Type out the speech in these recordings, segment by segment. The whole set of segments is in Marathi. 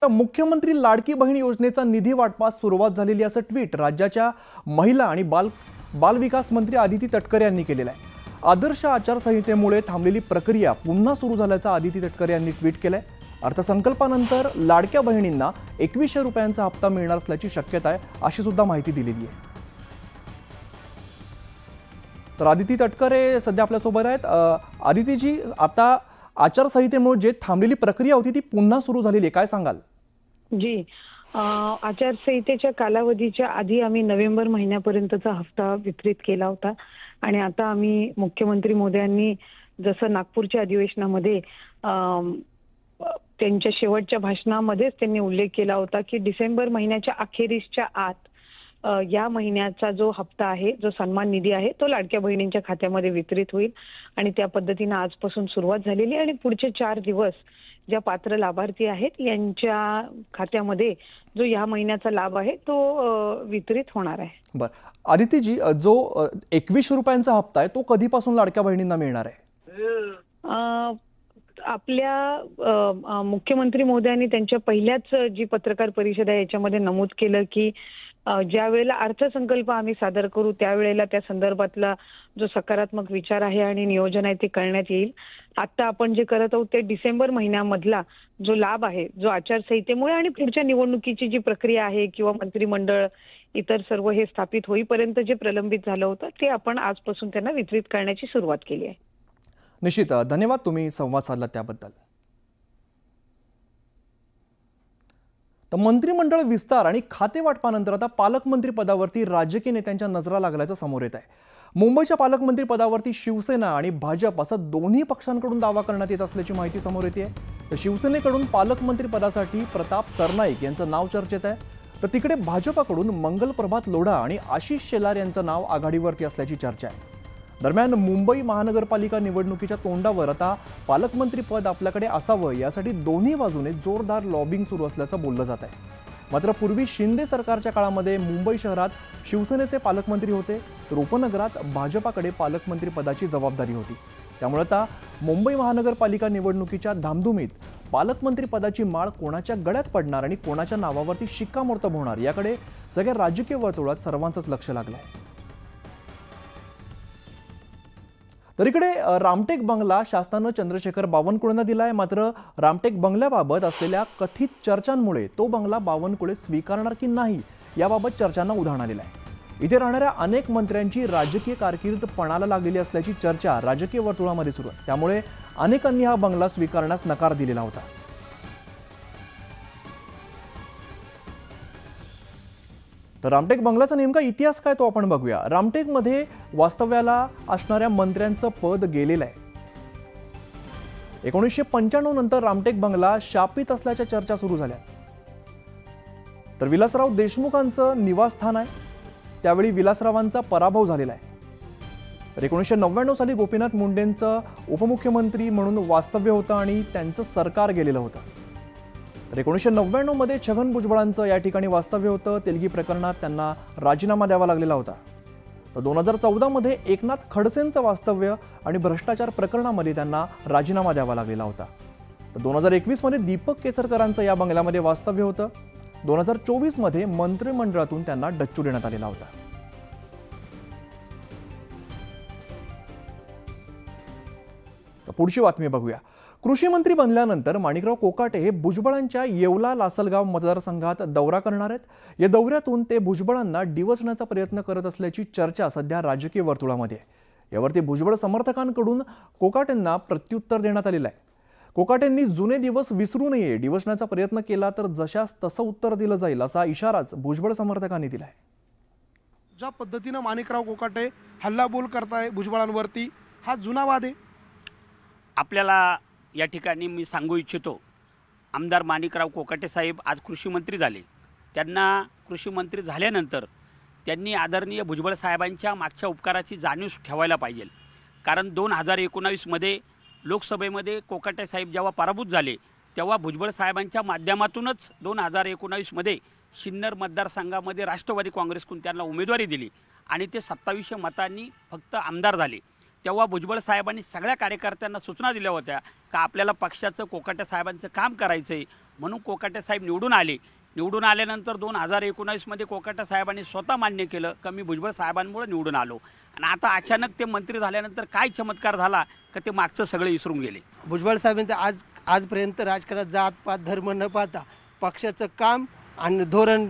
तर मुख्यमंत्री लाडकी बहीण योजनेचा निधी वाटपास सुरुवात झालेली असं ट्विट राज्याच्या महिला आणि बालविकास मंत्री आदिती तटकरे यांनी केलेलं आहे। आदर्श आचारसंहितेमुळे थांबलेली प्रक्रिया पुन्हा सुरू झाल्याचं आदिती तटकरे यांनी ट्विट केलंय। अर्थसंकल्पानंतर लाडक्या बहिणींना 2100 रुपयांचा हप्ता मिळणार असल्याची शक्यता आहे, अशी सुद्धा माहिती दिलेली आहे। तर आदिती तटकरे सध्या आपल्यासोबत आहेत। आदितीजी, आता आचारसंहितेमुळे जे थांबलेली प्रक्रिया होती ती पुन्हा सुरू झालेली आहे, काय सांगाल? जी आचारसंहितेच्या कालावधीच्या आधी आम्ही नोव्हेंबर महिन्यापर्यंतचा हप्ता वितरित केला होता आणि आता आम्ही मुख्यमंत्री मोदयांनी जसं नागपूरच्या अधिवेशनामध्ये त्यांच्या शेवटच्या भाषणामध्येच त्यांनी उल्लेख केला होता की डिसेंबर महिन्याच्या अखेरीसच्या आत या महिन्याचा जो हप्ता आहे, जो सन्मान निधी आहे, तो लाडक्या बहिणींच्या खात्यामध्ये वितरित होईल आणि त्या पद्धतीने आजपासून सुरुवात झालेली आणि पुढचे 4 दिवस ज्या पात्र लाभार्थी आहेत यांच्या खात्यामध्ये जो या महिन्याचा लाभ आहे तो वितरित होणार आहे। बरं आदितीजी, जो 2100 रुपयांचा हप्ता आहे तो कधीपासून लाडक्या बहिणींना मिळणार आहे? आपल्या मुख्यमंत्री महोदयांनी त्यांच्या पहिल्याच जी पत्रकार परिषद आहे याच्यामध्ये नमूद केलं की ज्या वेळेला अर्थसंकल्प आम्ही सादर करू त्यावेळेला त्या संदर्भातला जो सकारात्मक विचार आहे आणि नियोजन आहे ते करण्यात येईल। आता आपण जे करत आहोत ते डिसेंबर महिन्यामधला जो लाभ आहे, जो आचारसंहितेमुळे आणि पुढच्या निवडणुकीची जी प्रक्रिया आहे किंवा मंत्रिमंडळ इतर सर्व हे स्थापित होईपर्यंत जे प्रलंबित झालं होतं ते आपण आजपासून त्यांना वितरित करण्याची सुरुवात केली आहे। निश्चित धन्यवाद, तुम्ही संवाद साधला त्याबद्दल। तर मंत्रिमंडळ विस्तार आणि खाते वाटपानंतर आता पालकमंत्री पदावरती राजकीय नेत्यांच्या नजरा लागल्याचं समोर येत आहे। मुंबईच्या पालकमंत्री पदावरती शिवसेना आणि भाजप असं दोन्ही पक्षांकडून दावा करण्यात येत असल्याची माहिती समोर येते। तर शिवसेनेकडून पालकमंत्री पदासाठी प्रताप सरनाईक यांचं नाव चर्चेत आहे, तर तिकडे भाजपकडून मंगलप्रभात लोढा आणि आशिष शेलार यांचं नाव आघाडीवरती असल्याची चर्चा आहे। दरम्यान मुंबई महानगरपालिका निवडणुकीच्या तोंडावर आता पालकमंत्री पद आपल्याकडे असावं यासाठी दोन्ही बाजूने जोरदार लॉबिंग सुरू असल्याचं बोललं जात आहे। मात्र पूर्वी शिंदे सरकारच्या काळामध्ये मुंबई शहरात शिवसेनेचे पालकमंत्री होते, तर उपनगरात भाजपाकडे पालकमंत्री पदाची जबाबदारी होती। त्यामुळे आता मुंबई महानगरपालिका निवडणुकीच्या धामधुमीत पालकमंत्री पदाची माळ कोणाच्या गळ्यात पडणार आणि कोणाच्या नावावरती शिक्कामोर्तब होणार याकडे सगळ्या राजकीय वर्तुळात सर्वांचंच लक्ष लागलं आहे। तर इकडे रामटेक बंगला शासनानं चंद्रशेखर बावनकुळेंना दिलाय, मात्र रामटेक बंगल्याबाबत असलेल्या कथित चर्चांमुळे तो बंगला बावनकुळे स्वीकारणार की नाही याबाबत चर्चांना उधाण आलेलं आहे। इथे राहणाऱ्या अनेक मंत्र्यांची राजकीय कारकीर्द पणाला लागलेली असल्याची चर्चा राजकीय वर्तुळामध्ये सुरू आहे, त्यामुळे अनेकांनी हा बंगला स्वीकारण्यास नकार दिलेला होता। तर रामटेक बंगल्याचा नेमका इतिहास काय तो आपण बघूया। रामटेकमध्ये वास्तव्याला असणाऱ्या मंत्र्यांचं पद गेलेलं आहे। 1995 नंतर रामटेक बंगला शापित असल्याच्या चर्चा सुरू झाल्या। तर विलासराव देशमुखांचं निवासस्थान आहे, त्यावेळी विलासरावांचा पराभव झालेला आहे। तर 1999 साली गोपीनाथ मुंडेंचं उपमुख्यमंत्री म्हणून वास्तव्य होतं आणि त्यांचं सरकार गेलेलं होतं। तर 1999 मध्ये छगन भुजबळांचं या ठिकाणी वास्तव्य होतं, तेलगी प्रकरणात त्यांना राजीनामा द्यावा लागलेला होता। तर 2014 मध्ये एकनाथ खडसेंचं वास्तव्य आणि भ्रष्टाचार प्रकरणामध्ये त्यांना राजीनामा द्यावा लागलेला होता। तर 2021 मध्ये दीपक केसरकरांचं या बंगल्यामध्ये वास्तव्य होतं। 2024 मध्ये मंत्रिमंडळातून त्यांना डच्चू देण्यात आलेला होता। पुढची बातमी बघूया। कृषी मंत्री बनल्यानंतर माणिकराव कोकाटे हे भुजबळांच्या येवला लासलगाव मतदारसंघात दौरा करणार आहेत। या दौऱ्यातून ते भुजबळांना डिवचण्याचा प्रयत्न करत असल्याची चर्चा सध्या राजकीय वर्तुळामध्ये आहे। यावरती भुजबळ समर्थकांकडून कोकाटेंना प्रत्युत्तर देण्यात आलेलं आहे। कोकाटेंनी जुने दिवस विसरू नये, डिवचण्याचा प्रयत्न केला तर जशास तसं उत्तर दिलं जाईल असा इशाराच भुजबळ समर्थकांनी दिला आहे। ज्या पद्धतीनं माणिकराव कोकाटे हल्लाबोल करताय भुजबळांवरती, हा जुना वाद आहे। आपल्याला या ठिकाणी मी सांगू इच्छितो, आमदार माणिकराव कोकाटे साहेब आज कृषी मंत्री झाले। त्यांना कृषी मंत्री झाल्यानंतर त्यांनी आदरणीय भुजबळ साहेबांच्या मागच्या उपकाराची जाणीव ठेवायला पाहिजे। कारण 2019 मध्ये लोकसभेमध्ये कोकाटे साहेब जेव्हा पराभूत झाले तेव्हा भुजबळ साहेबांच्या माध्यमातूनच 2019 मध्ये सिन्नर मतदारसंघामध्ये राष्ट्रवादी काँग्रेसकडून त्यांना उमेदवारी दिली आणि ते 2700 मतांनी फक्त आमदार झाले। तेव्हा भुजबळ साहेबांनी सगळ्या कार्यकर्त्यांना सूचना दिल्या होत्या का आपल्याला पक्षाचं कोकाटे साहेबांचं काम करायचं आहे, म्हणून कोकाटे साहेब निवडून आले. निवडून आल्यानंतर 2019मध्ये कोकाटे साहेबांनी स्वतः मान्य केलं की मी भुजबळ साहेबांमुळे निवडून आलो. आणि आता अचानक ते मंत्री झाल्यानंतर काय चमत्कार झाला का ते मागचं सगळं विसरून गेले. भुजबळ साहेबांनी आजपर्यंत राजकारणात जात पात धर्म न पाहता पक्षाचं काम आणि धोरण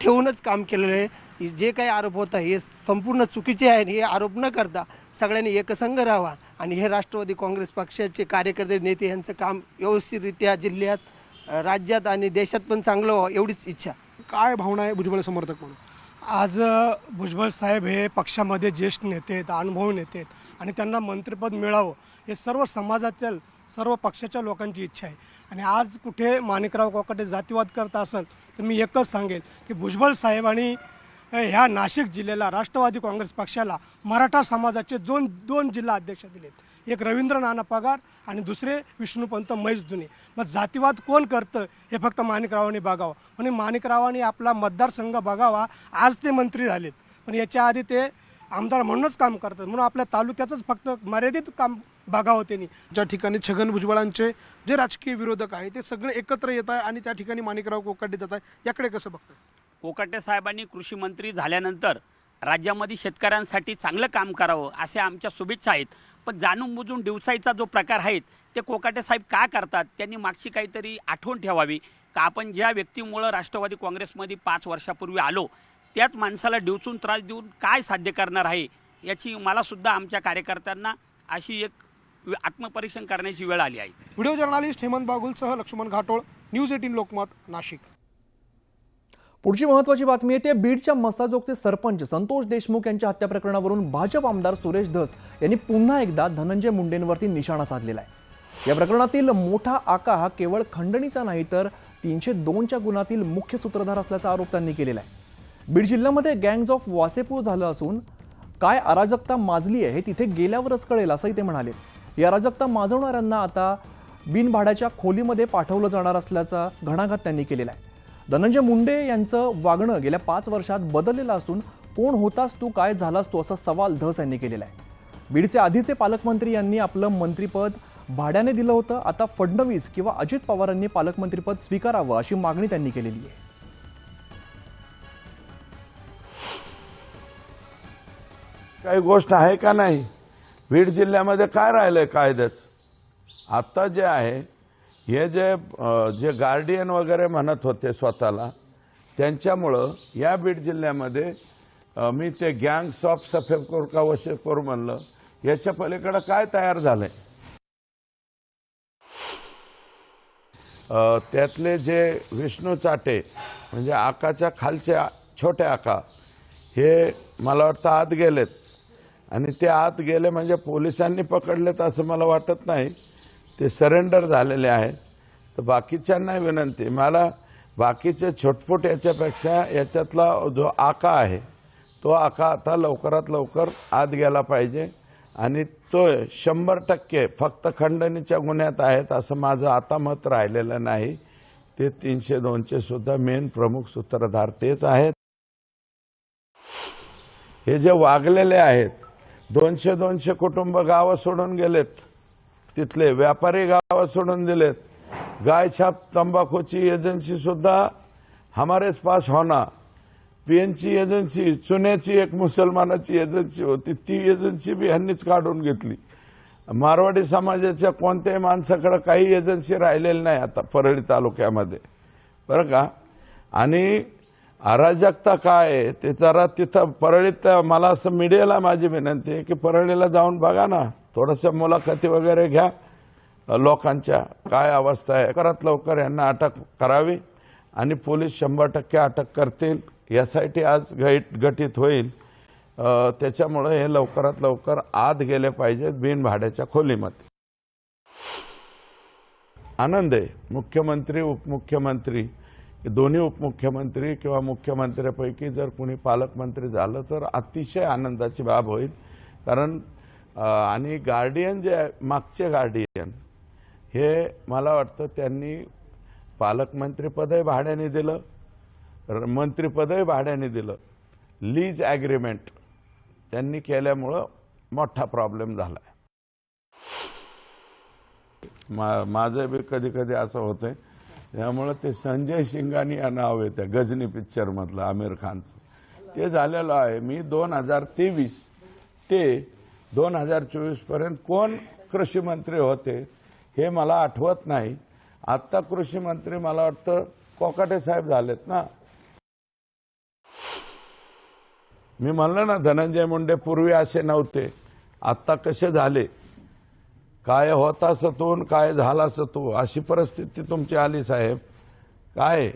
ठेवूनच काम केलेलं आहे. जे काही आरोप होत आहे हे संपूर्ण चुकीचे आहे. हे आरोप न करता सगळ्यांनी एकसंघ राहावा आणि हे राष्ट्रवादी काँग्रेस पक्षाचे कार्यकर्ते नेते यांचं काम व्यवस्थितरित्या जिल्ह्यात, राज्यात आणि देशात पण चांगलं व्हावं एवढीच इच्छा. काय भावना आहे भुजबळ समर्थक म्हणून? आज भुजबळ साहेब हे पक्षामध्ये ज्येष्ठ नेते आहेत, अनुभवी नेते आहेत आणि त्यांना मंत्रिपद मिळावं हे सर्व समाजातील सर्व पक्षाच्या लोकांची इच्छा आहे. आणि आज कुठे माणिकराव कोकाटे जातीवाद करत असेल तर मी एकच सांगेल की भुजबळ साहेबांनी ह्या नाशिक जिल्ह्याला राष्ट्रवादी काँग्रेस पक्षाला मराठा समाजाचे दोन जिल्हा अध्यक्ष दिलेत. एक रवींद्र नाना पगार आणि दुसरे विष्णुपंत महेश दुने. मग जातीवाद कोण करतं हे फक्त माणिकरावांनी बघावं. म्हणजे माणिकरावांनी आपला मतदारसंघ बघावा. आज ते मंत्री झालेत पण याच्या आधी ते आमदार म्हणूनच काम करतात. म्हणून आपल्या तालुक्याचंच फक्त मर्यादित काम बघावं त्यांनी. ज्या ठिकाणी छगन भुजबळांचे जे राजकीय विरोधक आहे ते सगळे एकत्र येत आहे आणि त्या ठिकाणी माणिकराव कोकाटे जात आहे, याकडे कसं बघताय? कोकाटे साहेबांनी कृषी मंत्री झाल्यानंतर राज्यामध्ये शेतकऱ्यांसाठी चांगलं काम करावं असे आमच्या शुभेच्छा आहेत. पण जाणून बुजून डिवसायचा जो प्रकार आहे ते कोकाटे साहेब का करतात? त्यांनी मागची काहीतरी आठवण ठेवावी का आपण ज्या व्यक्तीमुळं राष्ट्रवादी काँग्रेसमध्ये 5 वर्षापूर्वी आलो त्याच माणसाला डिवचून त्रास देऊन काय साध्य करणार आहे याची मलासुद्धा आमच्या कार्यकर्त्यांना अशी एक आत्मपरीक्षण करण्याची वेळ आली आहे. व्हिडिओ जर्नालिस्ट हेमंत बागुलसह लक्ष्मण घाटोळ, न्यूज 18 लोकमत, नाशिक. पुढची महत्त्वाची बातमी येते. बीडच्या मसाजोगचे सरपंच संतोष देशमुख यांच्या हत्या प्रकरणावरून भाजप आमदार सुरेश धस यांनी पुन्हा एकदा धनंजय मुंडेंवरती निशाणा साधलेला आहे. या प्रकरणातील मोठा आका हा केवळ खंडणीचा नाही तर 302च्या गुन्ह्यातील मुख्य सूत्रधार असल्याचा आरोप त्यांनी केलेला आहे. बीड जिल्ह्यामध्ये गँग्ज ऑफ वासेपूर झालं असून काय अराजकता माजली आहे हे तिथे गेल्यावरच कळेल असंही ते म्हणाले. या अराजकता माजवणाऱ्यांना आता बिनभाड्याच्या खोलीमध्ये पाठवलं जाणार असल्याचा घणाघात त्यांनी केलेला आहे. धनंजय मुंडे यांचं वागणं गेल्या 5 वर्षात बदललेलं असून कोण होतास तू, काय झालास तू असा सवाल धस यांनी केलेला आहे. बीडचे आधीचे पालकमंत्री यांनी आपलं मंत्रिपद भाड्याने दिलं होतं. आता फडणवीस किंवा अजित पवारांनी पालकमंत्रीपद स्वीकारावं अशी मागणी त्यांनी केलेली आहे. काही गोष्ट आहे का नाही? बीड जिल्ह्यामध्ये काय राहिलंय कायद्याचं? आता जे आहे हे जे गार्डियन वगैरे म्हणत होते स्वतःला, त्यांच्यामुळं या बीड जिल्ह्यामध्ये मी ते गँग्स ऑफ सफेदकोर का वशेकोर म्हणलं, याच्या पलीकडे काय तयार झालंय? त्यातले जे विष्णू चाटे म्हणजे आकाच्या खालचे छोटे आका हे मला वाटतं आत गेलेत आणि ते आत गेले म्हणजे पोलिसांनी पकडलेत असं मला वाटत नाही. ते सरेंडर झालेले आहेत. तर बाकीच्यांना विनंती, मला बाकीचे छोटफोट याच्यापेक्षा याच्यातला जो आका आहे तो आका आता लवकरात लवकर आत गेला पाहिजे आणि तो 100% फक्त खंडणीच्या गुन्ह्यात आहेत असं माझं आता मत राहिलेलं नाही. ते 302चे सुद्धा मेन प्रमुख सूत्रधार तेच आहेत. हे जे वागलेले आहेत 200 कुटुंब गावं सोडून गेलेत, तिथले व्यापारी गावं सोडून दिलेत. गाय छाप तंबाखूची एजन्सी सुद्धा हमारेच पास होना, पीएनची एजन्सी, चुन्याची एक मुसलमानाची एजन्सी होती ती एजन्सी बी ह्यांनीच काढून घेतली. मारवाडी समाजाच्या कोणत्याही माणसाकडे काही एजन्सी राहिलेली नाही आता परळी तालुक्यामध्ये, बरं का. आणि अराजकता काय आहे ते जरा तिथं परळीत, मला असं मीडियाला माझी विनंती आहे की परळीला जाऊन बघा ना, थोडंसं मुलाखती वगैरे घ्या लोकांच्या, काय अवस्था आहे. लवकरात लवकर यांना अटक करावी आणि पोलीस 100% अटक करतील. यासाठी आज गठीत होईल. त्याच्यामुळे हे लवकरात लवकर आत गेले पाहिजेत बिनभाड्याच्या खोलीमध्ये. आनंद आहे मुख्यमंत्री उपमुख्यमंत्री दोन्ही उपमुख्यमंत्री किंवा मुख्यमंत्र्यापैकी जर कोणी पालकमंत्री झालं तर अतिशय आनंदाची बाब होईल. कारण आणि गार्डियन जे मागचे गार्डियन हे मला वाटतं त्यांनी पालकमंत्रीपदही भाड्याने दिलं, मंत्रिपदही भाड्याने दिलं. लीज ॲग्रीमेंट त्यांनी केल्यामुळं मोठा प्रॉब्लेम झाला आहे. माझं बी कधी कधी असं होतंय त्यामुळं ते संजय शिंगानी या नाव आहे त्या गजनी पिक्चरमधलं आमिर खानचं, ते झालेलं आहे. मी 2023 ते 2024 पर्यंत कोण कृषी मंत्री होते हे मला आठवत नाही. आत्ता कृषी मंत्री मला वाटतं कोकाटे साहेब झालेत ना. मी म्हणलं ना धनंजय मुंडे पूर्वी असे नव्हते, आत्ता कसे झाले. काय होता सतून काय झाला सतू अशी परिस्थिती तुमची आली साहेब. काय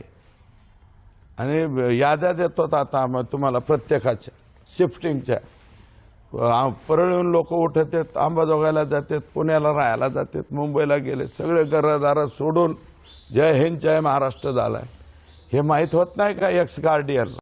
आणि याद्या देतो आता आम्ही तुम्हाला प्रत्येकाच्या शिफ्टिंगच्या. परळीहून लोक उठत आहेत, अंबाजोगाईला जातात, पुण्याला राहायला जातात, मुंबईला गेले, सगळे घरदार सोडून जय हिंद जय महाराष्ट्र झालाय. हे माहीत होत नाही का एक्स गार्डियन.